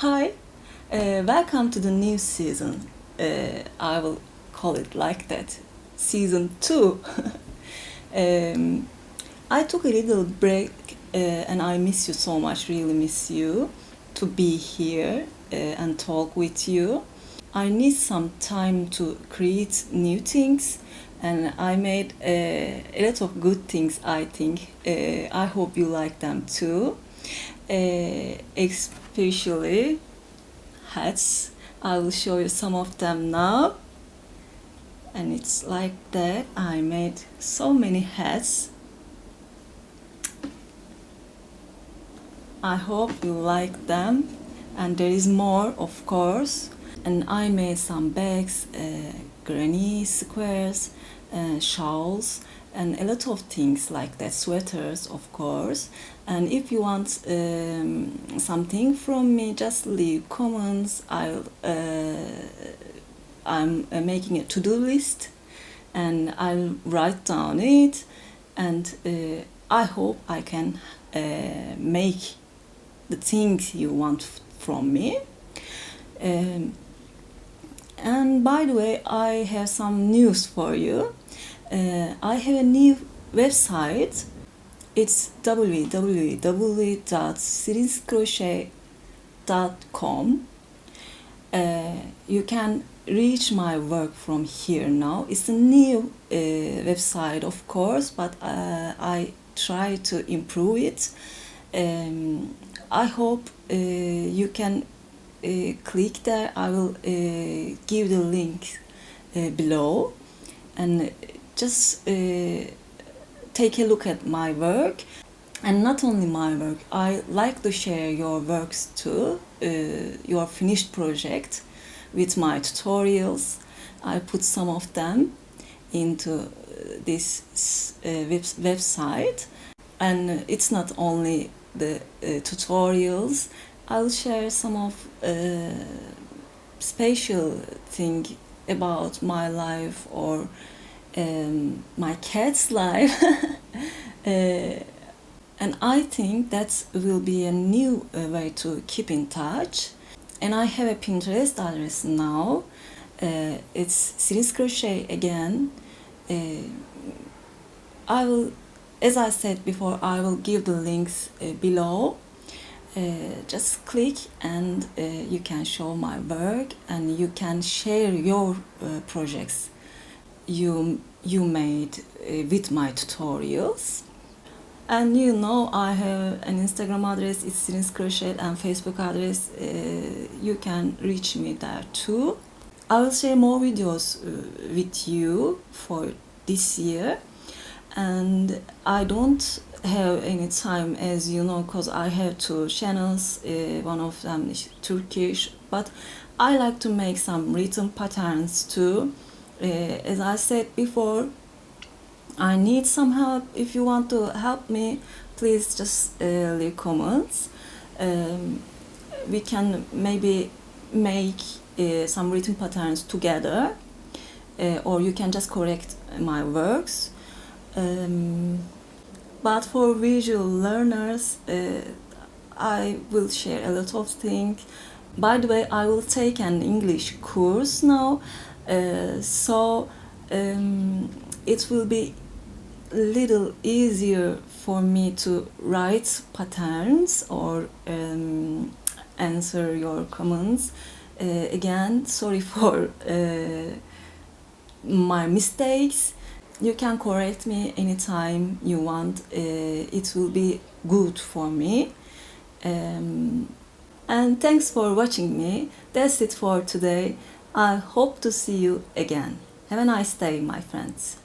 Hi, welcome to the new season. I will call it like that, season 2. um, I took a little break and I miss you so much, really miss you to be here and talk with you. I need some time to create new things and I made a lot of good things, I think. I hope you like them too. Especially hats. I will show you some of them now. And it's like that. I made so many hats. I hope you like them. And there is more, of course. And I made some bags, granny squares, shawls, and a lot of things like that, sweaters, of course. And if you want something from me, just leave comments. I'm making a to-do list, and I'll write down it, and I hope I can make the things you want from me. And by the way, I have some news for you. I have a new website. It's www.sirinscrochet.com. You can reach my work from here now. It's a new website, of course, but I try to improve it. I hope you can click there. I will give the link below, and just take a look at my work. And not only my work, I like to share your works too, your finished project with my tutorials. I put some of them into this website, and it's not only the tutorials. I'll share some of special thing about my life or my cat's life. And I think that will be a new way to keep in touch. And I have a Pinterest address now. It's Siri's Crochet again. I will, as I said before, I will give the links below. Just click and you can show my work, and you can share your projects you made with my tutorials. And you know, I have an Instagram address, it's Siri's Crochet, and Facebook address. You can reach me there too. I will share more videos with you for this year, and I don't have any time, as you know, because I have 2 channels. One of them is Turkish, but I like to make some written patterns too. As I said before, I need some help. If you want to help me, please just leave comments. We can maybe make some written patterns together, or you can just correct my works. But for visual learners, I will share a lot of things. By the way, I will take an English course now, so it will be a little easier for me to write patterns or answer your comments. Again, sorry for my mistakes. You can correct me anytime you want. It will be good for me. And thanks for watching me. That's it for today. I hope to see you again. Have a nice day, my friends.